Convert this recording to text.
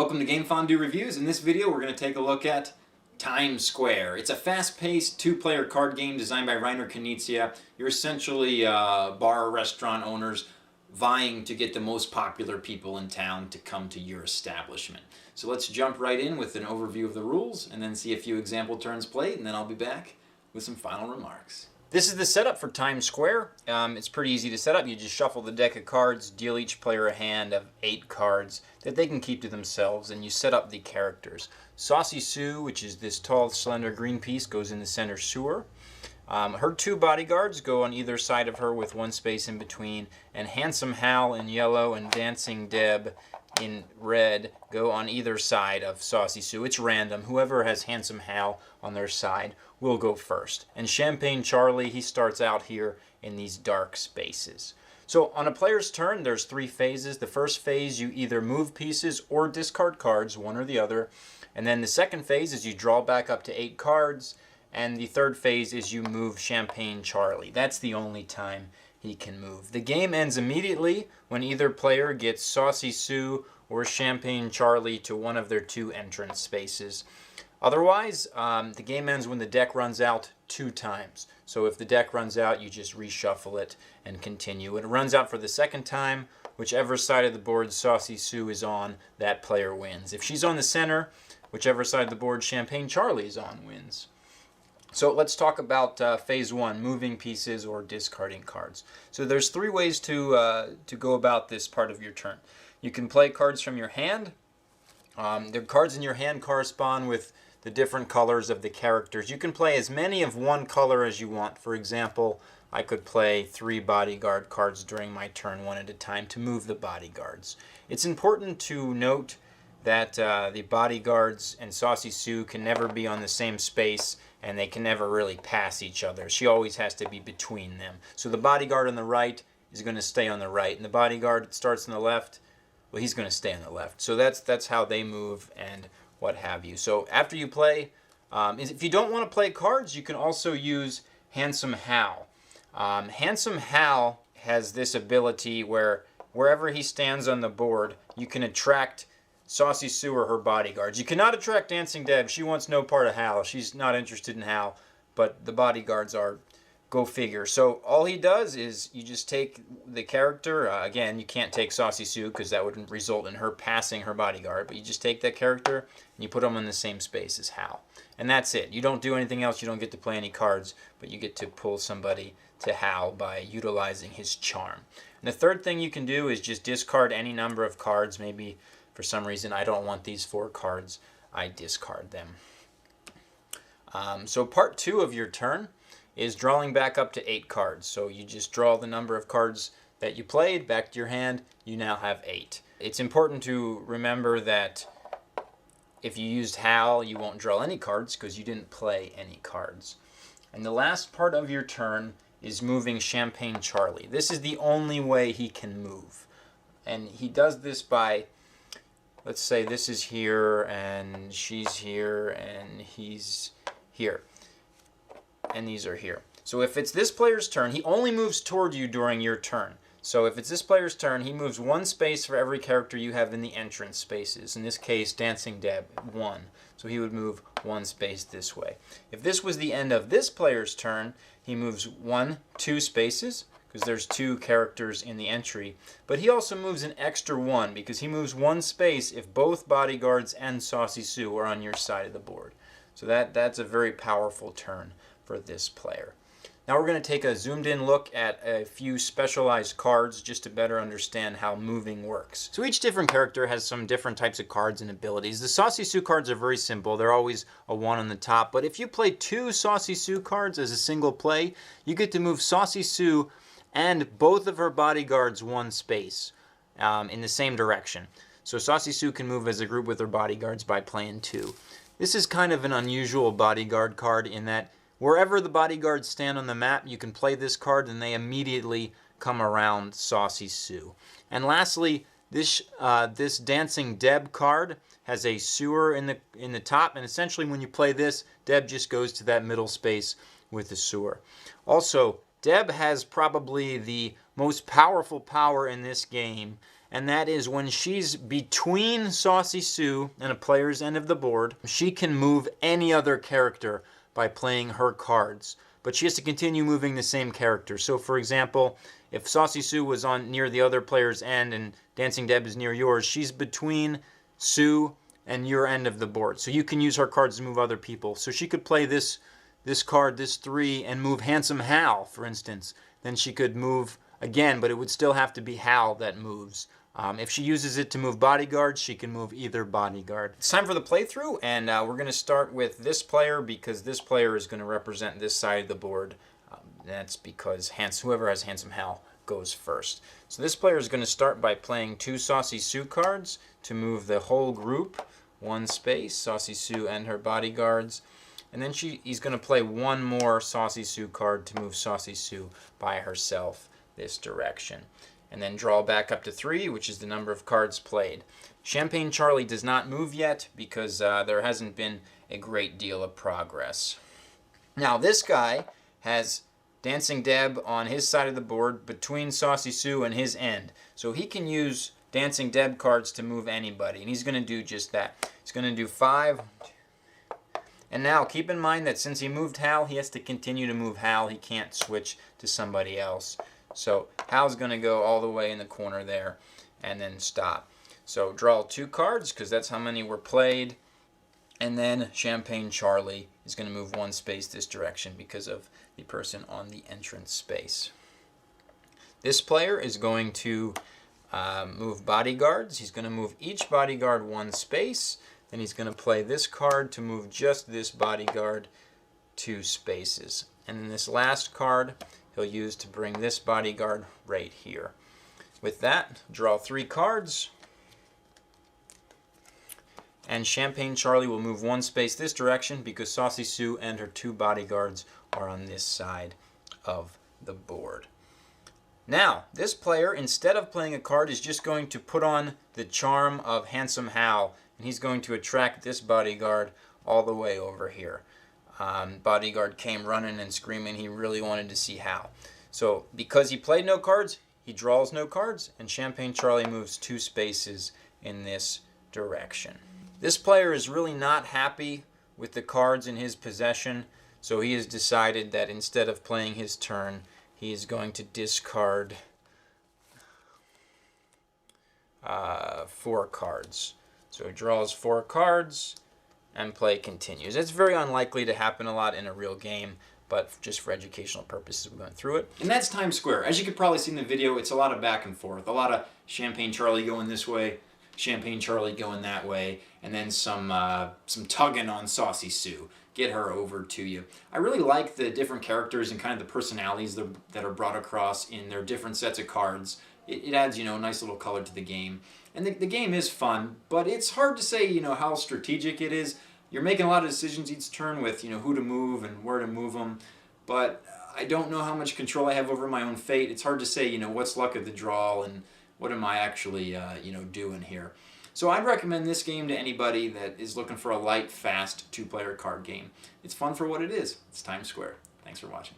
Welcome to Game Fondue Reviews. In this video we're going to take a look at Times Square. It's a fast-paced two-player card game designed by Reiner Knizia. You're essentially bar or restaurant owners vying to get the most popular people in town to come to your establishment. So let's jump right in with an overview of the rules and then see a few example turns played, and then I'll be back with some final remarks. This is the setup for Times Square. It's pretty easy to set up. You just shuffle the deck of cards, deal each player a hand of 8 cards that they can keep to themselves, and you set up the characters. Saucy Sue, which is this tall, slender green piece, goes in the center sewer. Her 2 bodyguards go on either side of her with 1 space in between, and Handsome Hal in yellow and Dancing Deb in red go on either side of Saucy Sue. It's random. Whoever has Handsome Hal on their side will go first. And Champagne Charlie, he starts out here in these dark spaces. So on a player's turn, there's 3 phases. The first phase, you either move pieces or discard cards, one or the other. And then the second phase is you draw back up to 8 cards. And the third phase is you move Champagne Charlie. That's the only time he can move. The game ends immediately when either player gets Saucy Sue or Champagne Charlie to one of their 2 entrance spaces. Otherwise, the game ends when the deck runs out 2 times. So if the deck runs out, you just reshuffle it and continue. When it runs out for the second time, whichever side of the board Saucy Sue is on, that player wins. If she's on the center, whichever side of the board Champagne Charlie is on wins. So let's talk about phase 1, moving pieces or discarding cards. So there's 3 ways to go about this part of your turn. You can play cards from your hand. The cards in your hand correspond with the different colors of the characters. You can play as many of one color as you want. For example, I could play 3 bodyguard cards during my turn, one at a time, to move the bodyguards. It's important to note that the bodyguards and Saucy Sue can never be on the same space, and they can never really pass each other. She always has to be between them. So the bodyguard on the right is going to stay on the right, and the bodyguard that starts on the left, well, he's going to stay on the left. So that's how they move and what have you. So after you play, if you don't want to play cards, you can also use Handsome Hal. Handsome Hal has this ability where wherever he stands on the board, you can attract Saucy Sue or her bodyguards. You cannot attract Dancing Deb. She wants no part of Hal. She's not interested in Hal, but the bodyguards are. Go figure. So all he does is you just take the character. Again, you can't take Saucy Sue because that would result in her passing her bodyguard, but you just take that character and you put them in the same space as Hal. And that's it. You don't do anything else. You don't get to play any cards, but you get to pull somebody to Hal by utilizing his charm. And the third thing you can do is just discard any number of cards. Maybe for some reason I don't want these 4 cards. I discard them. So part 2 of your turn is drawing back up to 8 cards. So you just draw the number of cards that you played back to your hand. You now have 8. It's important to remember that if you used Hal, you won't draw any cards because you didn't play any cards. And the last part of your turn is moving Champagne Charlie. This is the only way he can move. And he does this by, let's say this is here, and she's here, and he's here. And these are here. So if it's this player's turn, he only moves toward you during your turn. So if it's this player's turn, he moves 1 space for every character you have in the entrance spaces. In this case, Dancing Deb, 1. So he would move 1 space this way. If this was the end of this player's turn, he moves 2 spaces, because there's 2 characters in the entry. But he also moves an extra 1, because he moves 1 space if both bodyguards and Saucy Sue are on your side of the board. So that's a very powerful turn for this player. Now we're going to take a zoomed in look at a few specialized cards just to better understand how moving works. So each different character has some different types of cards and abilities. The Saucy Sue cards are very simple. They're always a 1 on the top. But if you play 2 Saucy Sue cards as a single play, you get to move Saucy Sue and both of her bodyguards 1 space in the same direction. So Saucy Sue can move as a group with her bodyguards by playing 2. This is kind of an unusual bodyguard card in that wherever the bodyguards stand on the map, you can play this card and they immediately come around Saucy Sue. And lastly, this Dancing Deb card has a sewer in the top, and essentially when you play this, Deb just goes to that middle space with the sewer. Also, Deb has probably the most powerful power in this game, and that is when she's between Saucy Sue and a player's end of the board, she can move any other character by playing her cards. But she has to continue moving the same character. So for example, if Saucy Sue was on near the other player's end and Dancing Deb is near yours, she's between Sue and your end of the board. So you can use her cards to move other people. So she could play this card, this 3, and move Handsome Hal, for instance. Then she could move again, but it would still have to be Hal that moves. If she uses it to move bodyguards, she can move either bodyguard. It's time for the playthrough, and we're going to start with this player because this player is going to represent this side of the board. That's because whoever has Handsome Hal goes first. So this player is going to start by playing 2 Saucy Sue cards to move the whole group 1 space, Saucy Sue and her bodyguards. And then he's going to play 1 more Saucy Sue card to move Saucy Sue by herself this direction. And then draw back up to 3, which is the number of cards played. Champagne Charlie does not move yet because there hasn't been a great deal of progress. Now this guy has Dancing Deb on his side of the board between Saucy Sue and his end. So he can use Dancing Deb cards to move anybody, and he's going to do just that. He's going to do 5. And now keep in mind that since he moved Hal, he has to continue to move Hal. He can't switch to somebody else. So Hal's going to go all the way in the corner there and then stop. So draw 2 cards because that's how many were played. And then Champagne Charlie is going to move 1 space this direction because of the person on the entrance space. This player is going to move bodyguards. He's going to move each bodyguard 1 space. Then he's going to play this card to move just this bodyguard 2 spaces. And then this last card he'll use to bring this bodyguard right here. With that, draw 3 cards. And Champagne Charlie will move 1 space this direction because Saucy Sue and her 2 bodyguards are on this side of the board. Now, this player, instead of playing a card, is just going to put on the charm of Handsome Hal, and he's going to attract this bodyguard all the way over here. Bodyguard came running and screaming he really wanted to see Hal. So, because he played no cards, he draws no cards, and Champagne Charlie moves 2 spaces in this direction. This player is really not happy with the cards in his possession, so he has decided that instead of playing his turn, he is going to discard 4 cards. So he draws 4 cards, and play continues. It's very unlikely to happen a lot in a real game, but just for educational purposes, we're going through it. And that's Times Square. As you could probably see in the video, it's a lot of back and forth. A lot of Champagne Charlie going this way, Champagne Charlie going that way, and then some tugging on Saucy Sue. Get her over to you. I really like the different characters and kind of the personalities that are brought across in their different sets of cards. It adds, a nice little color to the game. And the game is fun, but it's hard to say, how strategic it is. You're making a lot of decisions each turn with, who to move and where to move them. But I don't know how much control I have over my own fate. It's hard to say, what's luck of the draw and what am I actually, doing here. So I'd recommend this game to anybody that is looking for a light, fast, 2-player card game. It's fun for what it is. It's Times Square. Thanks for watching.